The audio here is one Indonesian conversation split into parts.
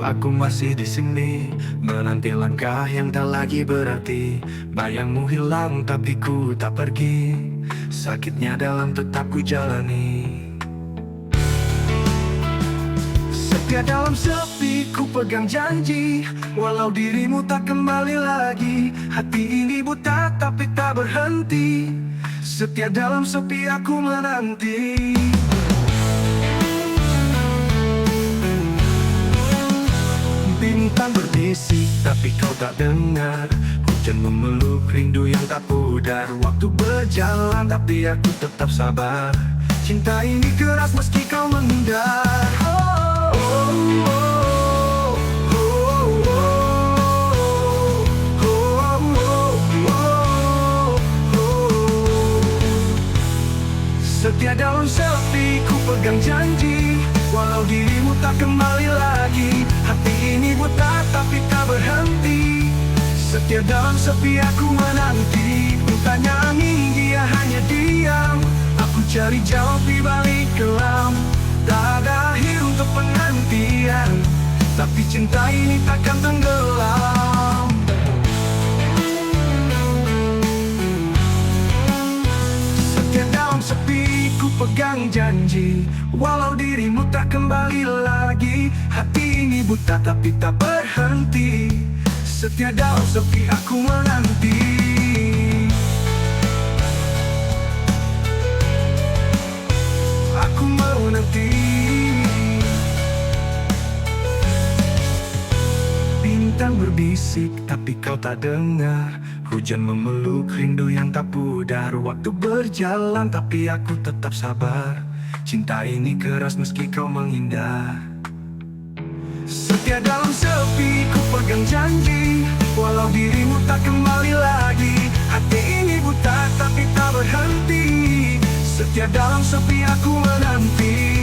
Aku masih di sini, menanti langkah yang tak lagi berarti. Bayangmu hilang tapi ku tak pergi, sakitnya dalam tetap ku jalani. Setia dalam sepi ku pegang janji, walau dirimu tak kembali lagi. Hati ini buta tapi tak berhenti, setia dalam sepi aku menanti. Bintang berbisik tapi kau tak dengar, hujan memeluk rindu yang tak pudar. Waktu berjalan tapi aku tetap sabar, cinta ini keras meski kau menghindar. Setia dalam sepi ku pegang janji, walau dirimu tak kembali lagi. Hati ini buta tapi tak berhenti, setia dalam sepi aku menanti. Tanya angin dia hanya diam, aku cari jawab di balik kelam. Tak ada akhir untuk penantian, tapi cinta ini takkan tenggelam. Setia dalam sepi ku pegang janji, walau dirimu tak kembali lagi. Hati ini buta tapi tak berhenti, setia dalam sepi aku menanti. Aku menanti. Bintang berbisik tapi kau tak dengar, hujan memeluk rindu yang tak pudar. Waktu berjalan tapi aku tetap sabar, cinta ini keras meski kau menghindar. Setia dalam sepi ku pegang janji, walau dirimu tak kembali lagi. Hati ini buta tapi tak berhenti, setia dalam sepi aku menanti.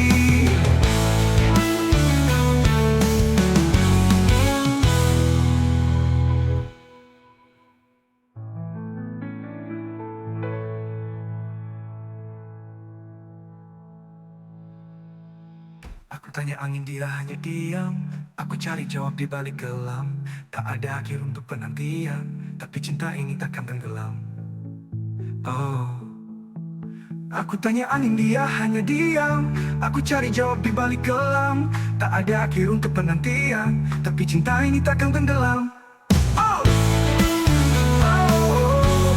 Aku tanya angin dia hanya diam, aku cari jawab di balik kelam. Tak ada akhir untuk penantian, tapi cinta ini takkan tenggelam. Oh, aku tanya angin dia hanya diam, aku cari jawab di balik kelam. Tak ada akhir untuk penantian, tapi cinta ini takkan tenggelam. Oh, oh,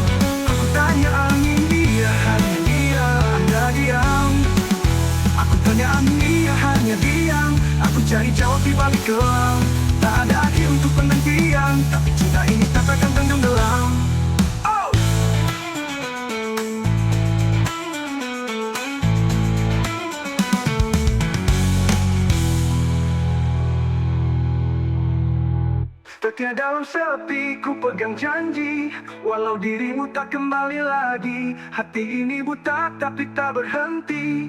aku tanya angin dia hanya diam, Anda diam. Aku tanya angin dia hanya diam, aku cari jawab di balik kelam. Tak ada akhir untuk penantian, tapi cinta ini takkan tenggelam. Oh, setia dalam sepi ku pegang janji, walau dirimu tak kembali lagi. Hati ini buta tapi tak berhenti,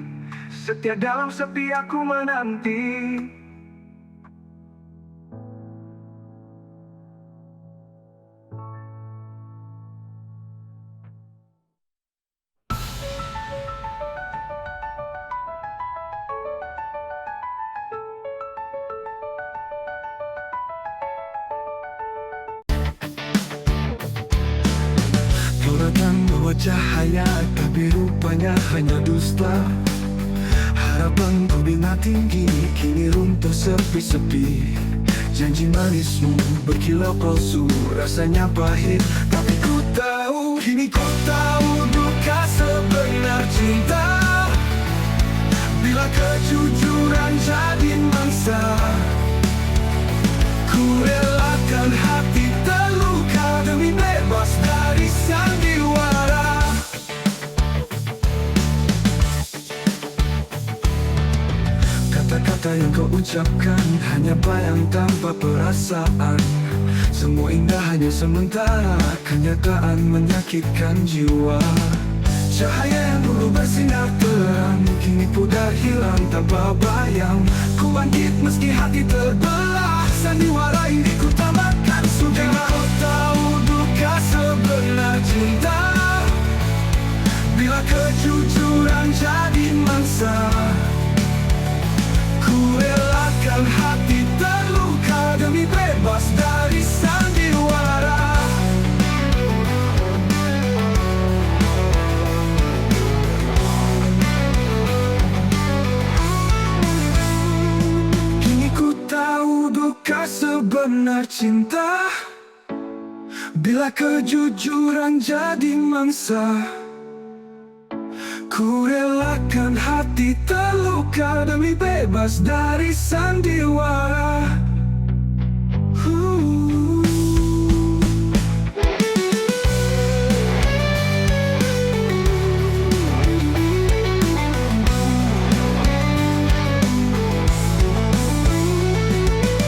setia dalam sepi aku menanti. Kau datang bawa cahaya, tapi rupanya hanya dusta. Harapan ku bina tinggi, kini runtuh sepi-sepi. Janji manismu berkilau palsu, rasanya pahit, tapi ku tahu, kini ku tahu duka sebenar cinta. Bila kejujuran jadi mangsa, ku relakan hati terluka demi bebas dari sandiwara. Kata-kata yang kau ucapkan hanya bayang tanpa perasaan. Semua indah hanya sementara, kenyataan menyakitkan jiwa. Cahaya yang dulu bersinar terang, kini pudar hilang tanpa bayang. Ku bangkit meski hati terbelah, sandiwara ini ku tamatkan sudah. Kau tahu duka sebenar cinta, bila kejujuran jadi mangsa, ku relakan hati terluka cinta, bila kejujuran jadi mangsa, ku relakan hati terluka demi bebas dari sandiwara.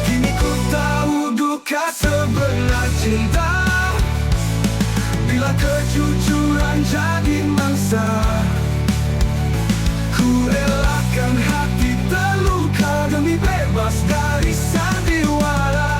Kini ku tahu duka sebenar cinta, bila kejujuran jadi mangsa, ku relakan hati terluka demi bebas dari sandiwara.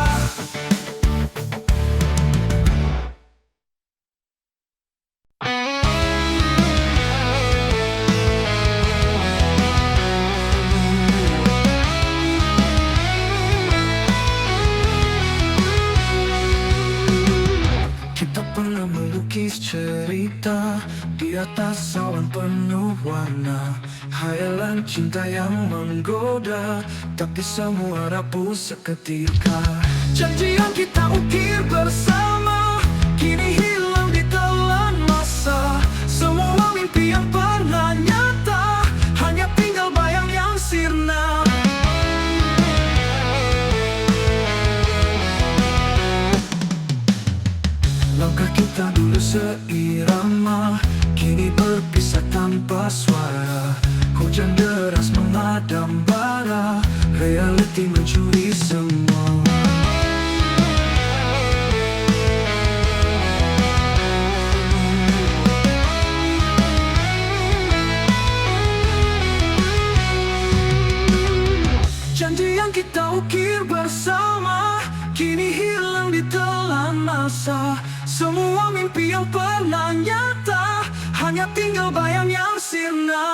Kita pernah melukis cerita di atas awan penuh warna, hayalan cinta yang menggoda, tapi semua rapuh seketika. Janji yang kita ukir bersama kini hilang di telan masa. Semua mimpi yang pernah nyata hanya tinggal bayang yang sirna. Langkah kita dulu seirama, kini berpisah tanpa suara. Hujan deras mengadang bara, reality mencuri semua. Janji yang kita ukir bersama kini hilang di telan masa. Semua mimpi yang pernah nyata hanya tinggal bayang yang sirna.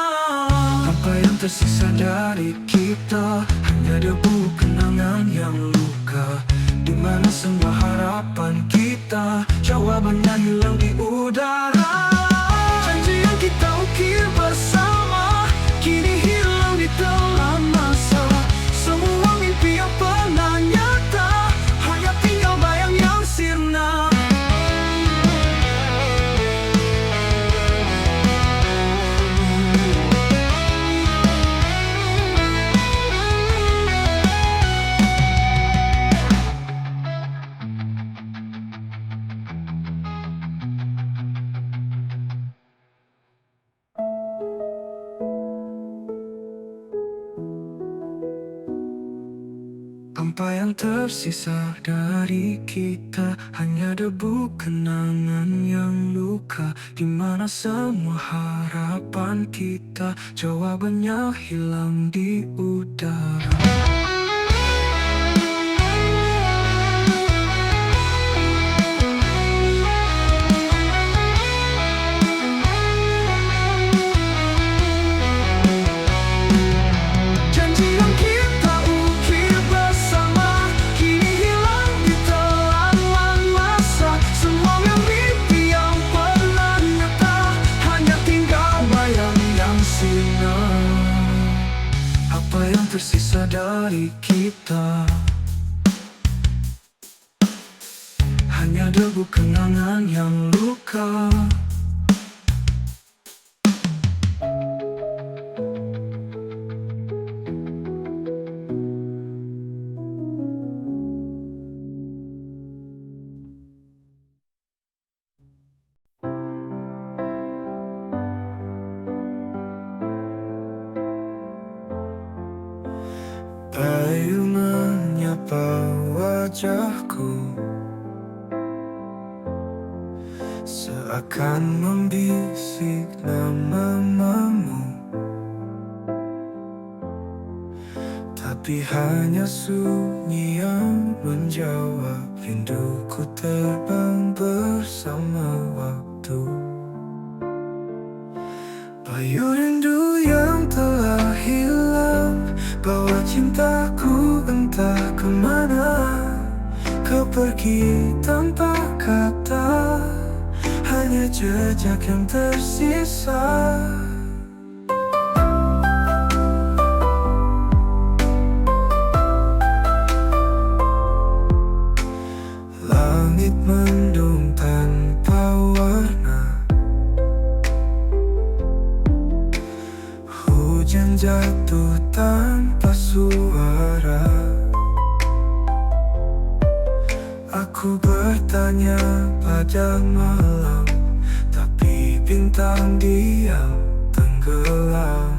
Apa yang tersisa dari kita hanya debu kenangan yang luka. Di mana semua harapan kita jawabannya hilang di udara. Janji yang kita ukir bersama kini hilang di telan masa. Semua mimpi yang pernah nyata hanya tinggal bayang yang sirna. Apa yang tersisa dari kita hanya debu kenangan yang luka. Di mana semua harapan kita jawabannya hilang di udara. Apa yang tersisa dari kita hanya debu kenangan yang luka. Bayu menyapa wajahku, seakan membisik namamu, tapi hanya sunyi yang menjawab. Rinduku terbang bersama waktu. Bayu rindu yang telah hilang, bawa cintaku entah kemana. Kau pergi tanpa kata, hanya jejak yang tersisa. Langit mendung tanpa warna, hujan jatuh tanpa suara. Aku bertanya pada malam, tapi bintang diam tenggelam.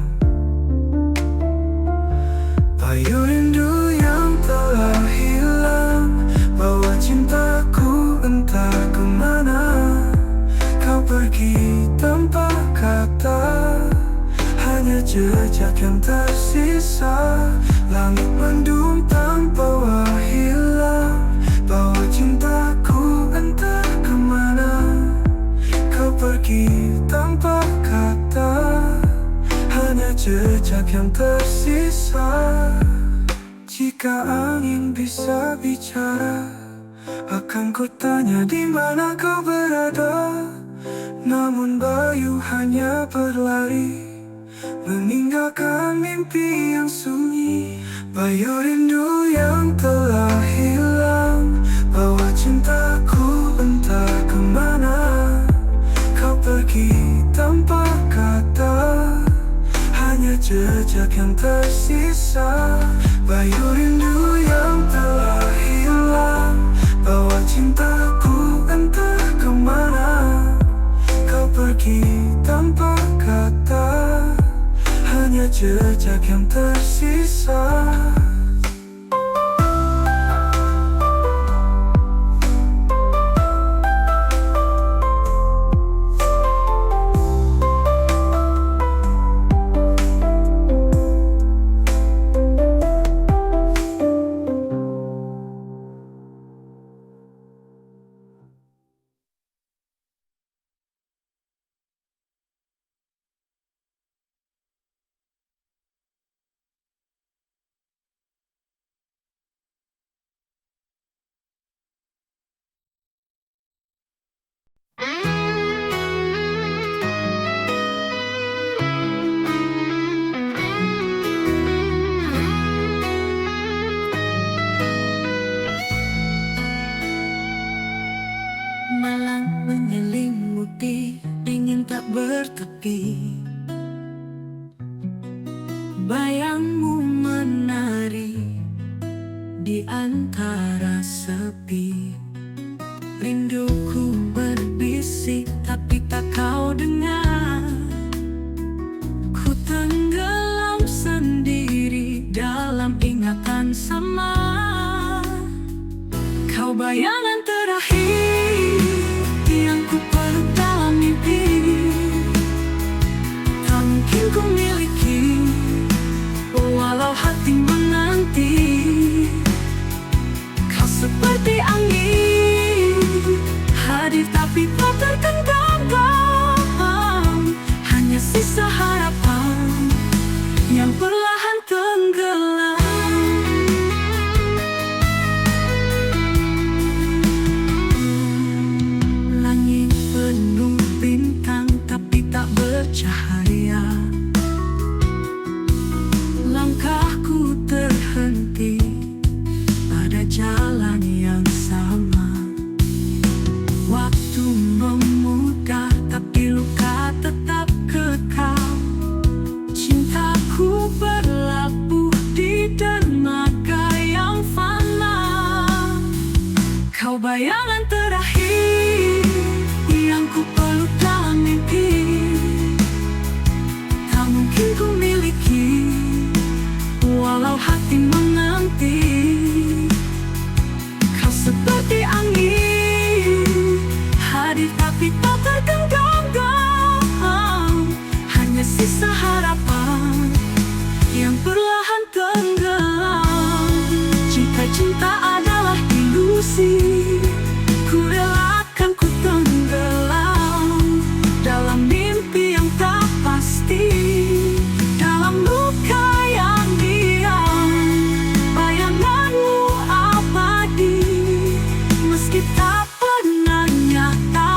Payu rindu yang telah hilang, bawa cintaku entah kemana. Kau pergi tanpa kata, hanya jejak yang tersisa. Langit mendung tanpa hilang, bawa cintaku entah kemana. Kau pergi tanpa kata, hanya jejak yang tersisa. Jika angin bisa bicara, akan ku tanya di mana kau berada. Namun bayu hanya berlari, meninggalkan mimpi yang sunyi. Bayu rindu yang telah hilang, bawa cintaku entah kemana. Kau pergi tanpa kata, hanya jejak yang tersisa. Bayu rindu yang telah hilang, bawa cintaku entah kemana. Kau pergi tanpa kata, hanya jejak yang tersisa. Malam menyelimuti, dingin tak bertepi. Bayangmu menari di antara sepi. Rinduku berbisik tapi tak kau dengar. Ku tenggelam sendiri dalam ingatan sama. Kau bayangan terakhir yang ku peluk dalam mimpi. Tak mungkin ku miliki, walau hati menanti. Kau seperti angin, hadir tapi tak tergenggam. Hanya sisa harapan yang perlahan tenggelam. Langit penuh bintang tapi tak bercahaya. Langkahku terhenti pada jalan yang sama. Waktu memudah tapi luka tetap kekal. Cintaku berlabuh di dermaga yang fana. Kau bayangan terakhir yang ku peluk dalam mimpi. Tak mungkin ku miliki, walau hati menanti. Kau seperti angin, hadir tapi tak tergenggam. Hanya sisa harapan yang perlahan tenggelam. Jika cinta adalah ilusi, ku relakan ku tenggelam dalam mimpi yang tak pasti. Dalam luka yang diam, bayanganmu abadi. Meski tak pernah nyata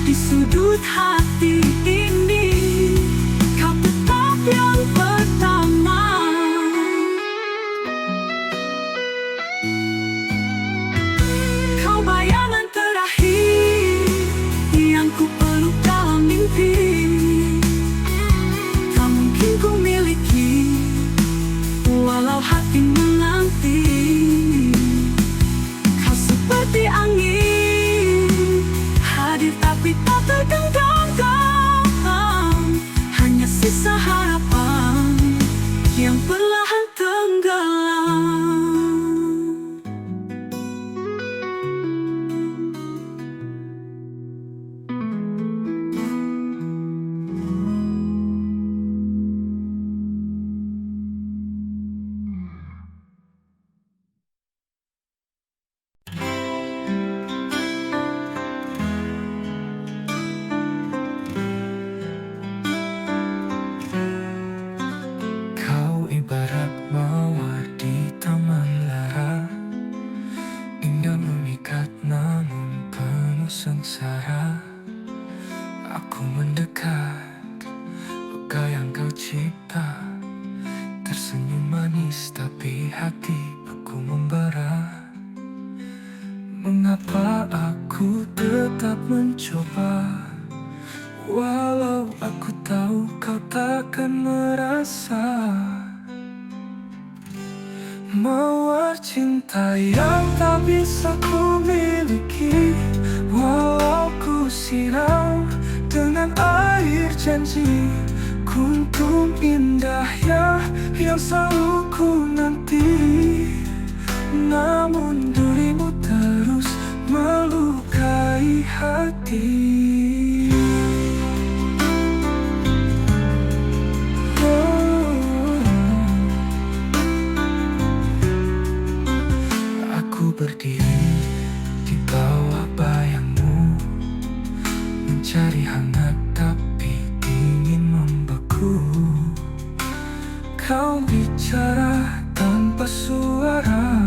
di sudut hati ini, kau tetap yang pertama. Kau sengsara. Aku mendekat, luka yang kau cipta. Tersenyum manis tapi hati aku membara. Mengapa aku tetap mencoba, walau aku tahu kau takkan merasa. Mawar cinta yang tak bisa ku miliki, walau ku siram dengan air janji. Kuntum indah ya yang selalu ku nanti. Namun dirimu terus melukai hati. Aku berdiri di bawah bayangmu, mencari hangat tapi dingin membeku. Kau bicara tanpa suara,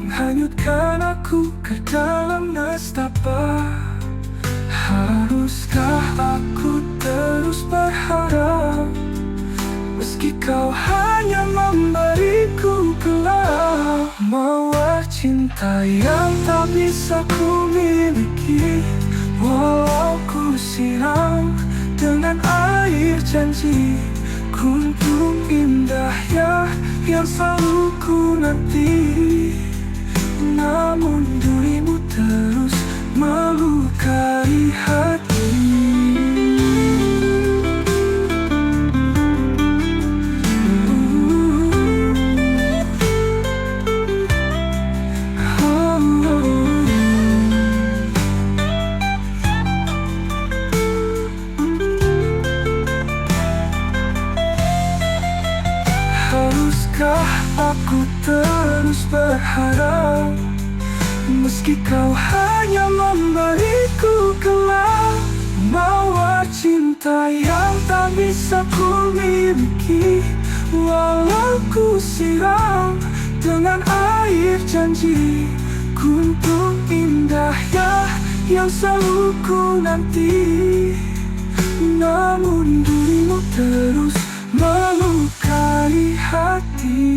menghanyutkan aku ke dalam nestapa. Haruskah aku terus berharap, meski kau hanya memberiku gelap? Mawar cinta yang tak bisa ku miliki, walau ku siram dengan air janji. Kuntum indah ya yang selalu ku nanti. Namun dirimu terus melukai hati. Haruskah aku terus berharap, meski kau hanya memberiku gelap? Mawar cinta yang tak bisa ku miliki, walau ku siram dengan air janji. Kuntum indah ya yang selalu ku nanti. Namun dirimu terus melukai hati.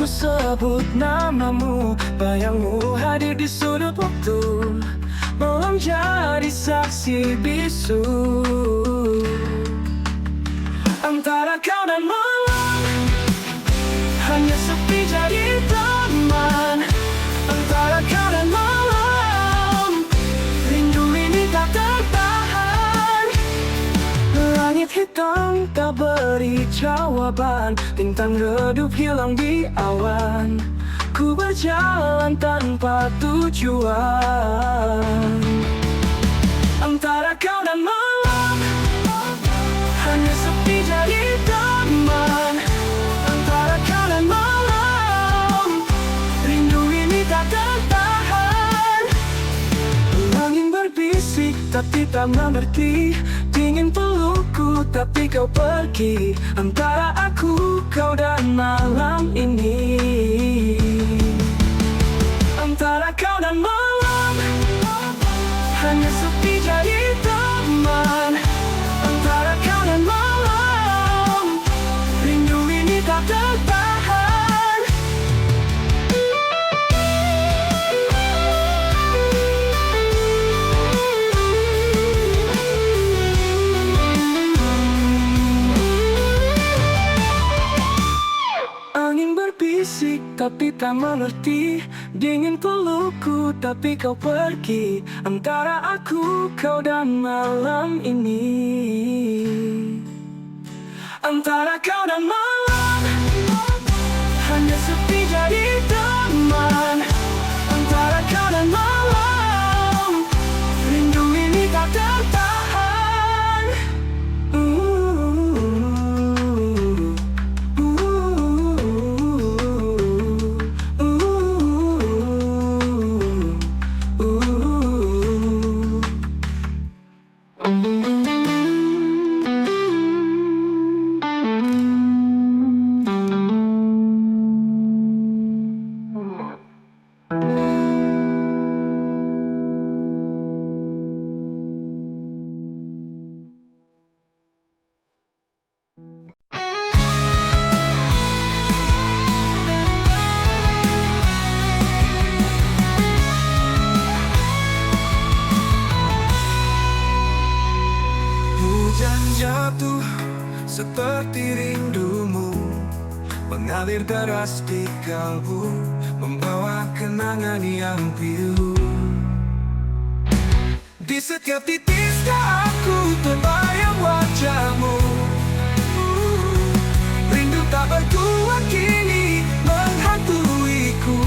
Sebut namamu, bayangmu hadir di sudut waktu, malam jadi saksi bisu. Antara kau dan malam, hanya sepi jadi teman. Antara kau dan malam, rindu ini tak tertahan. Langit hitam tak beri jawaban, bintang redup hilang di awan. Ku berjalan tanpa tujuan. Antara kau dan malam, hanya sepi jadi teman. Antara kau dan malam, rindu ini tak tertahan. Angin berbisik tapi tak mengerti, dingin pelukku tapi kau pergi. Antara aku, kau dan malam ini. Antara kau dan malam, hanya sepi jadi teman. Antara kau dan malam, rindu ini tak tertahan. Angin berbisik tapi tak mengerti, dingin pelukku tapi kau pergi. Antara aku, kau dan malam ini. Antara kau dan malam, hanya sepi jadi teman. Antara kau dan malam, seperti rindumu mengalir deras di kalbu, membawa kenangan yang pilu. Di setiap titik aku terbayang wajahmu. Rindu tak bertuan kini menghantuiku.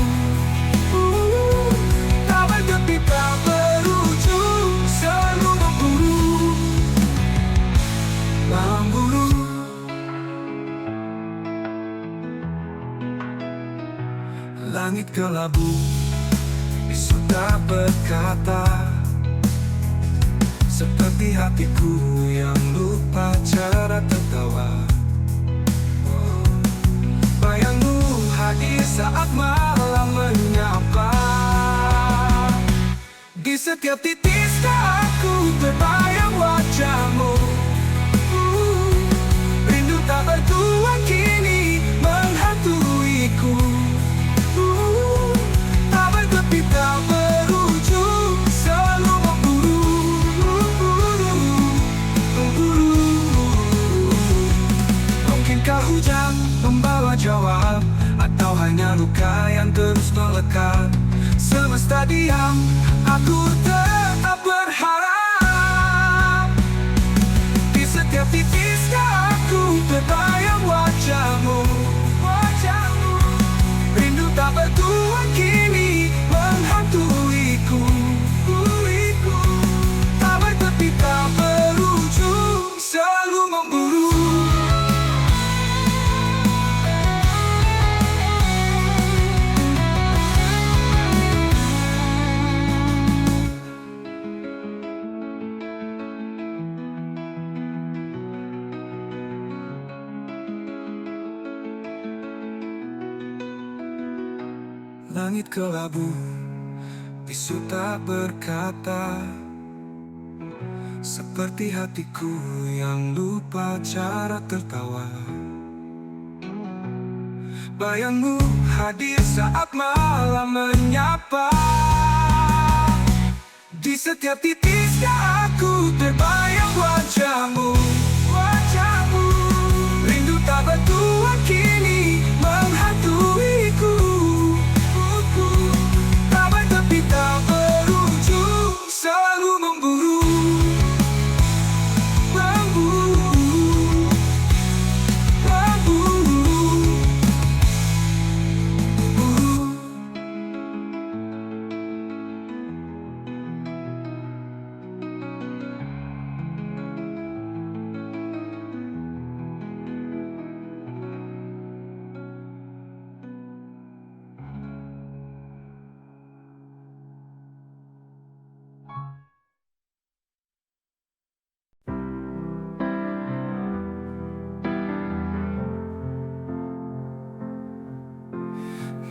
Tak bertepi, tak berujung, selalu memburu. Langit kelabu, bisu tak berkata, seperti hatiku yang lupa cara tertawa. Bayangmu hadir saat malam menyapa. Di setiap titik aku terbayang wajahmu. Rindu tak bertuan kini menghantuiku. Tak bertepi, tak berujung, selalu memburu. Mungkinkah hujan membawa jawab, atau hanya luka yang terus melekat? Semesta diam, aku tetap berharap. Di setiap titik aku terbayang wajahmu. Rindu tak bertuan kini menghantuiku. Tak bertepi, tak berujung, selalu memburu. Langit kelabu, bisu tak berkata, seperti hatiku yang lupa cara tertawa. Bayangmu hadir saat malam menyapa. Di setiap titik aku terbayang wajahmu. Rindu tak bertuan kini menghantuiku. Tak berujung, selalu memburu.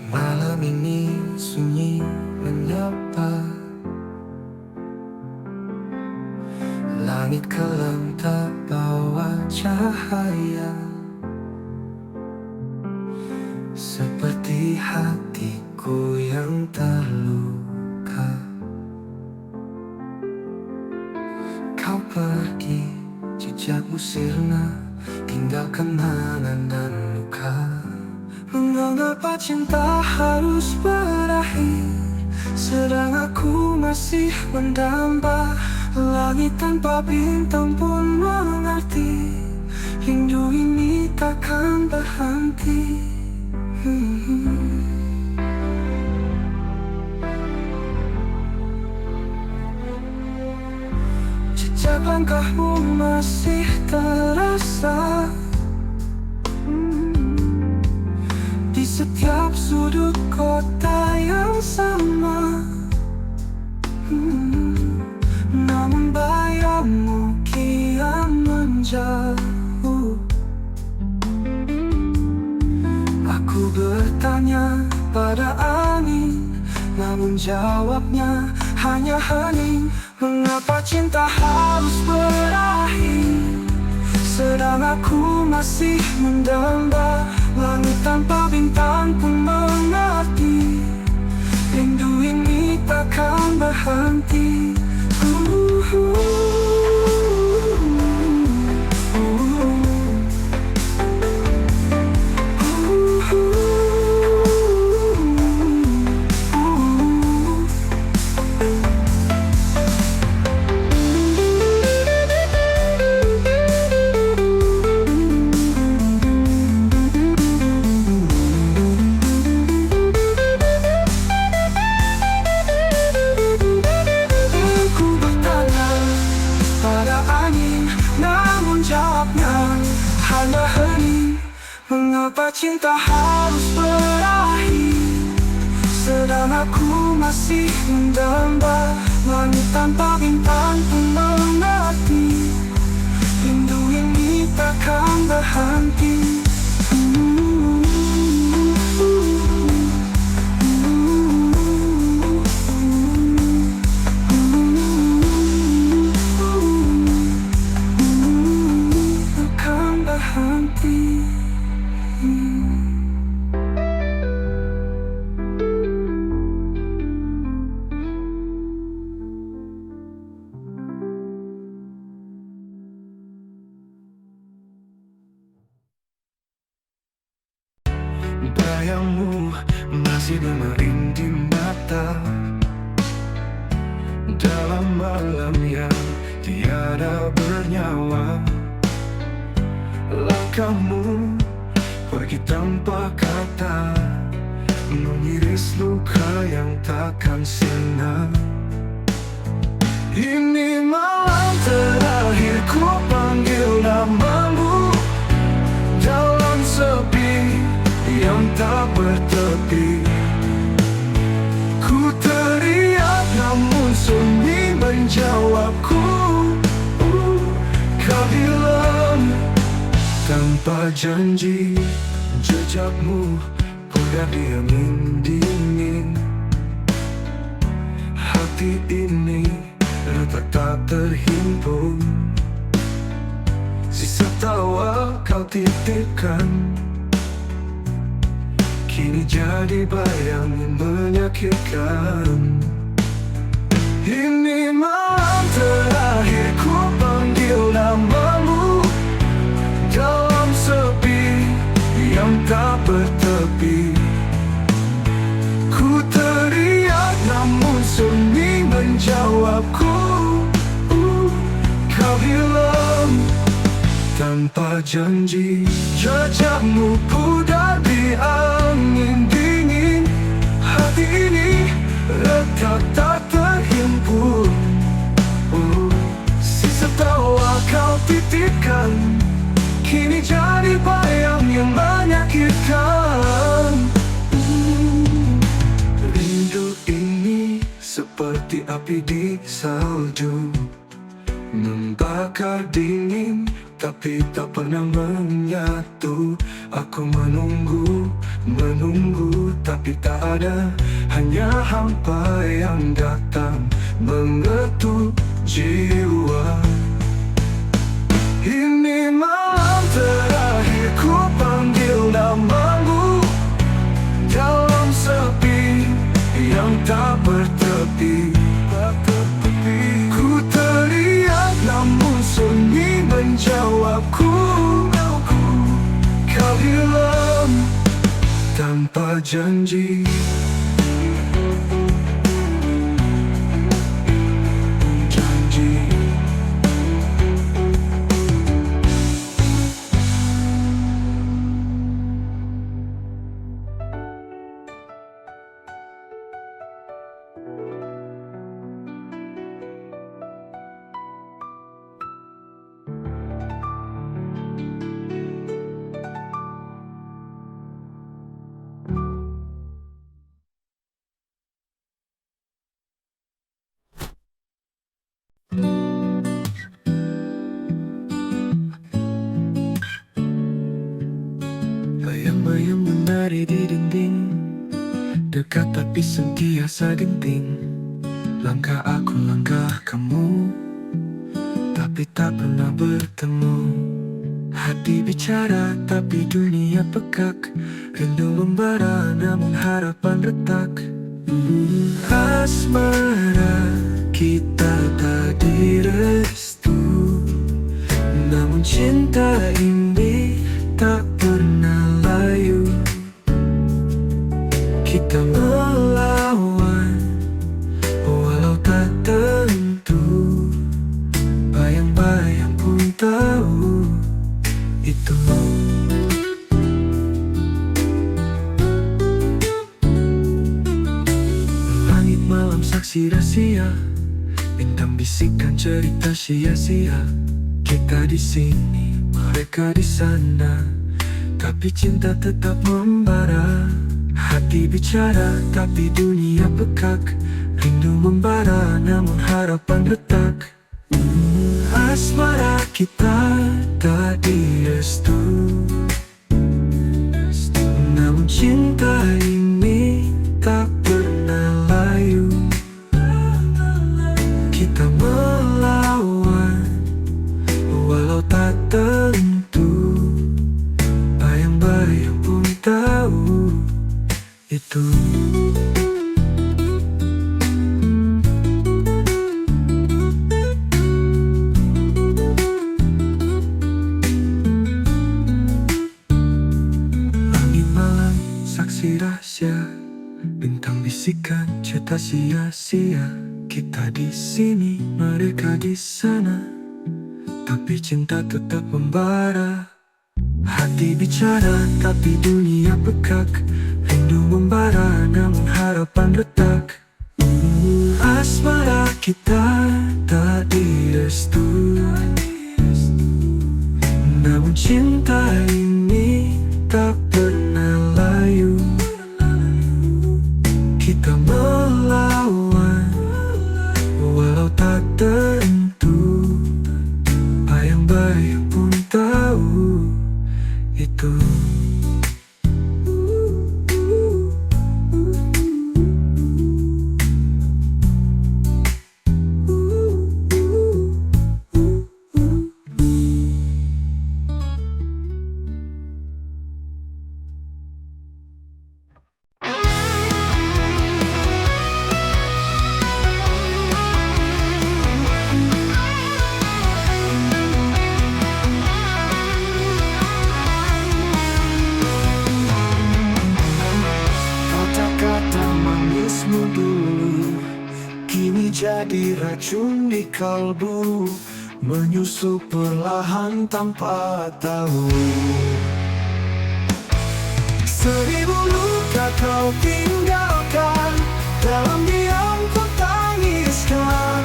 Malam ini sunyi menyapa. Langit kelam tak bawa cahaya. Seperti hatiku yang terluka. Kau pergi, jejakmu sirna, tinggalkan kenangan dan luka. Mengapa cinta harus berakhir, sedang aku masih mendamba. Langit tanpa bintang pun mengerti, rindu ini takkan berhenti. Jejak langkahmu masih terasa di setiap sudut kota yang sama. Namun bayangmu kian menjauh. Aku bertanya pada angin, namun jawabnya hanya hening. Mengapa cinta harus berakhir, sedang aku masih mendamba. Langit tanpa bintang pun mengerti, rindu ini takkan berhenti. cinta harus berakhir, sedang aku masih mendamba. Langit tanpa bintang pun mengerti, rindu ini takkan berhenti. Takkan berhenti. Bayangmu masih bermerinding mata dalam malam yang tiada bernyawa. Langkahmu pergi tanpa kata, mengiris luka yang takkan sirna. Ini malam terakhir ku panggil namamu dalam sepi yang tak bertepi. Ku teriak namun sunyi menjawabku. Kau hilang tanpa janji, jejakmu pudar di angin dingin. Hati ini retak tak terhimpun, sisa tawa kau titipkan kini jadi bayang menyakitkan. Ini malam terakhir ku panggil namamu dalam sepi yang tak bertepi. Ku teriak namun sunyi menjawabku. Kau hilang tanpa janji, jejakmu pudar di angin dingin. Hati ini retak tak terhimpun, sisa tawa kau titipkan kini jadi bayang yang menyakitkan. Rindu ini seperti api di salju, membakar dingin tapi tak pernah menyatu. Aku menunggu, menunggu tapi tak ada, hanya hampa yang datang mengetuk jiwa. Ini malam terakhir ku panggil namamu dalam sepi yang tak bertepi. Ku teriak namun sunyi menjawabku. Kau hilang tanpa janji. Bayang-bayang menari di dinding, dekat tapi sentiasa genting. Langkah aku, langkah kamu, tapi tak pernah bertemu. Hati bicara tapi dunia pekak, rindu membara namun harapan retak. Asmara kita tak direstu, namun cinta ini tak pernah layu. Kita melawan walau tak tentu, bayang-bayang pun tahu itu. Langit malam saksi rahasia, bintang bisikan cerita sia-sia. Kita di sini, mereka di sana, tapi cinta tetap membara. Hati bicara, tapi dunia pekak. Rindu membara, namun harapan retak. Asmara kita tak direstu, namun cinta ini tak pernah layu. Kita melawan, walau tak tentu. Bayang-bayang pun tahu itu. Langit malam saksi rahasia, bintang bisikan cerita sia-sia. Kita di sini, mereka di sana, tapi cinta tetap membara. Hati bicara, tapi dunia pekak. Rindu membara, namun harapan retak. Asmara kita tak direstu, namun cinta ini tak pernah layu. Kita melawan, walau tak tentu. Bayang-bayang pun tahu itu. Kata-kata manismu dulu kini jadi racun di kalbu, menyusup perlahan tanpa tahu. Seribu luka kau tinggalkan, dalam diam ku tangiskan,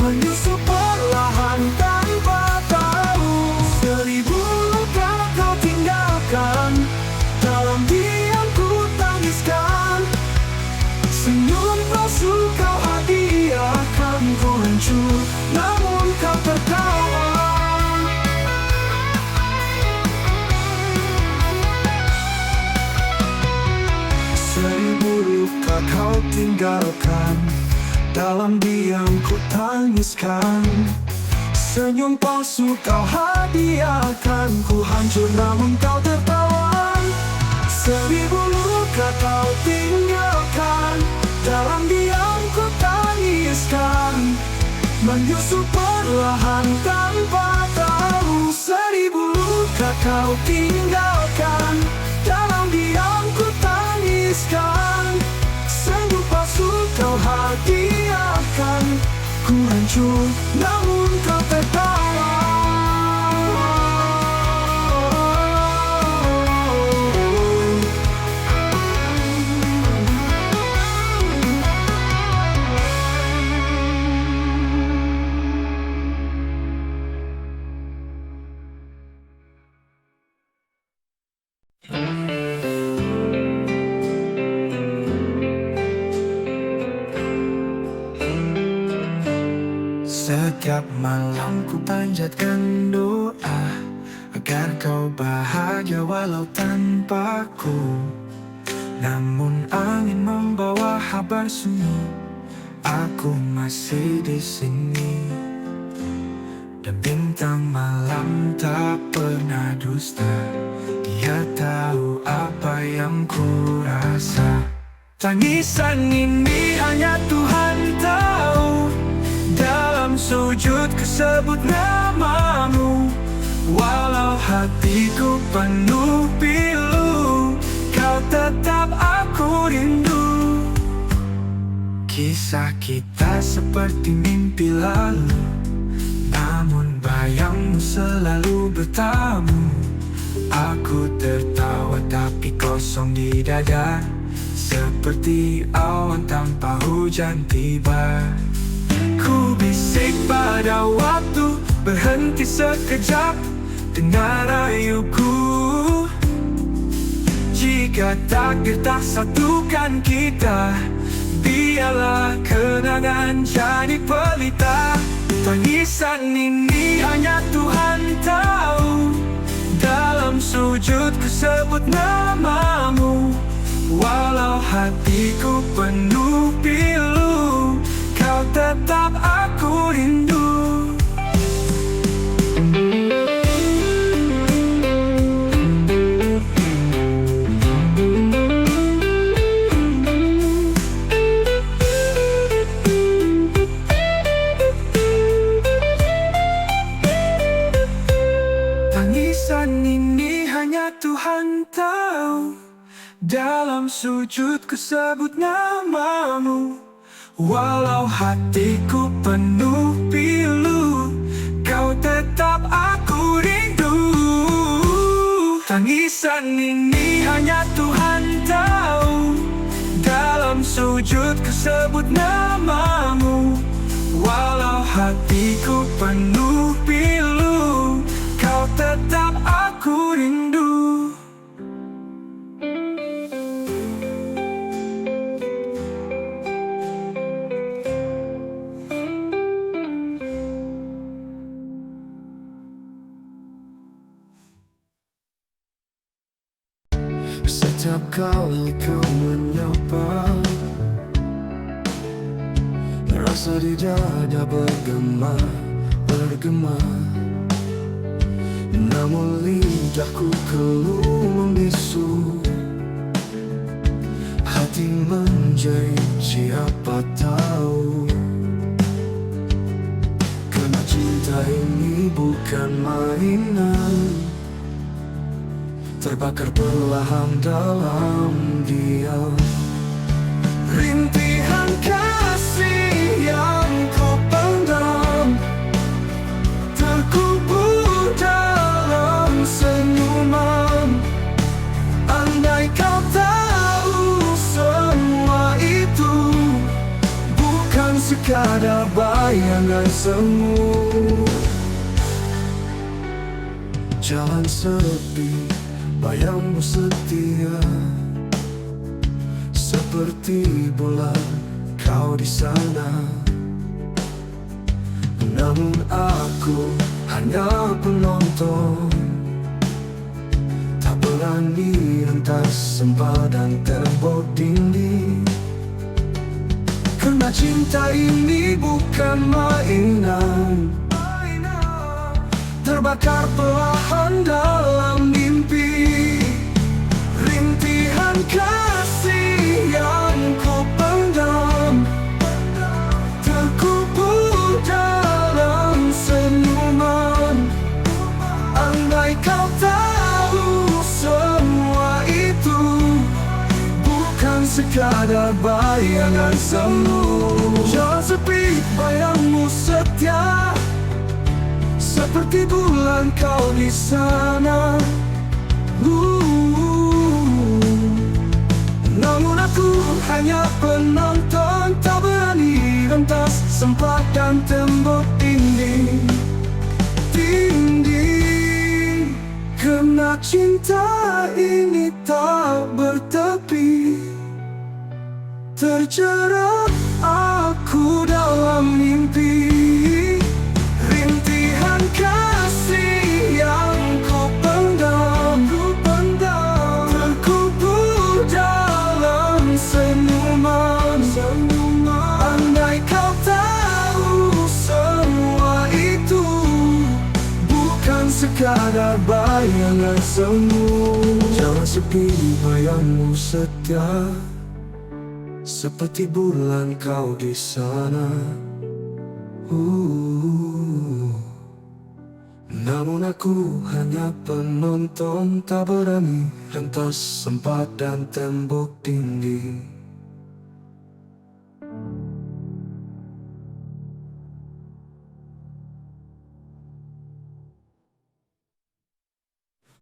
menyusup perlahan tanpa tahu. Seribu luka kau tinggalkan, dalam diam ku tangiskan, senyum palsu kau hadiahkan. Ku hancur, namun kau tertawa. Seribu luka kau tinggalkan, dalam diam ku tangiskan, senyum palsu kau hadiahkan. Ku hancur, namun kau tertawa. Seribu luka kau tinggalkan, dalam diam ku tangiskan, menyusup perlahan tanpa tahu. Seribu luka kau tinggalkan, dalam diam ku tangiskan, senyum palsu kau hadiahkan. Ku hancur, namun kau tertawa. Setiap malam ku panjatkan doa agar kau bahagia walau tanpaku. Namun angin membawa kabar sunyi, aku masih di sini. Dan bintang malam tak pernah dusta, dia tahu apa yang ku rasa. Tangisan ini hanya Tuhan tahu. Dalam sujud kesebut namamu, walau hatiku penuh pilu, kau tetap aku rindu. Kisah kita seperti mimpi lalu, namun bayangmu selalu bertamu. Aku tertawa tapi kosong di dada, seperti awan tanpa hujan tiba. Ku bisik pada waktu, berhenti sekejap, dengar rayuku. Jika takdir tak satukan kita, biarlah kenangan jadi pelita. Tangisan ini hanya Tuhan tahu. Dalam sujud ku sebut namamu, walau hatiku penuh pilu, kau tetap aku rindu. Tangisan ini hanya Tuhan tahu. Dalam sujud ku sebut namamu, walau hatiku penuh pilu, kau tetap aku rindu. Tangisan ini hanya Tuhan tahu. Dalam sujud ku sebut namamu, walau hatiku penuh pilu, kau tetap aku rindu. Setiap kali kau menyapa, rasa di dada bergema. Namun lidahku keluh membisu, hati menjerit siapa tahu. Karena cinta ini bukan mainan, terbakar perlahan dalam diam. Rintihan kasih yang ku pendam, terkubur dalam senyuman. Andai kau tahu semua itu bukan sekadar bayangan semu. Jalan sepi, bayangmu setia, seperti bulan kau di sana. Namun aku hanya penonton, tak berani rentas sempadan tembok dinding. Karena cinta ini bukan mainan, terbakar perlahan dalam mimpi. Rintihan kasih yang ku pendam, terkubur dalam senyuman. Andai kau tahu semua itu bukan sekadar bayangan semu. Jangan sepi, bayangmu setia, seperti bulan kau di sana. Namun aku hanya penonton, tak berani rentas sempatan tembok dinding. Karena cinta ini tak bertepi, terjerat aku dalam mimpi. Rintihan kasih yang ku pendam, terkubur dalam senyuman. Andai kau tahu semua itu bukan sekadar bayangan semu. Jangan sepi, bayangmu setia, seperti bulan kau di sana. Namun aku hanya penonton, tak berani rentas sempadan tembok dinding.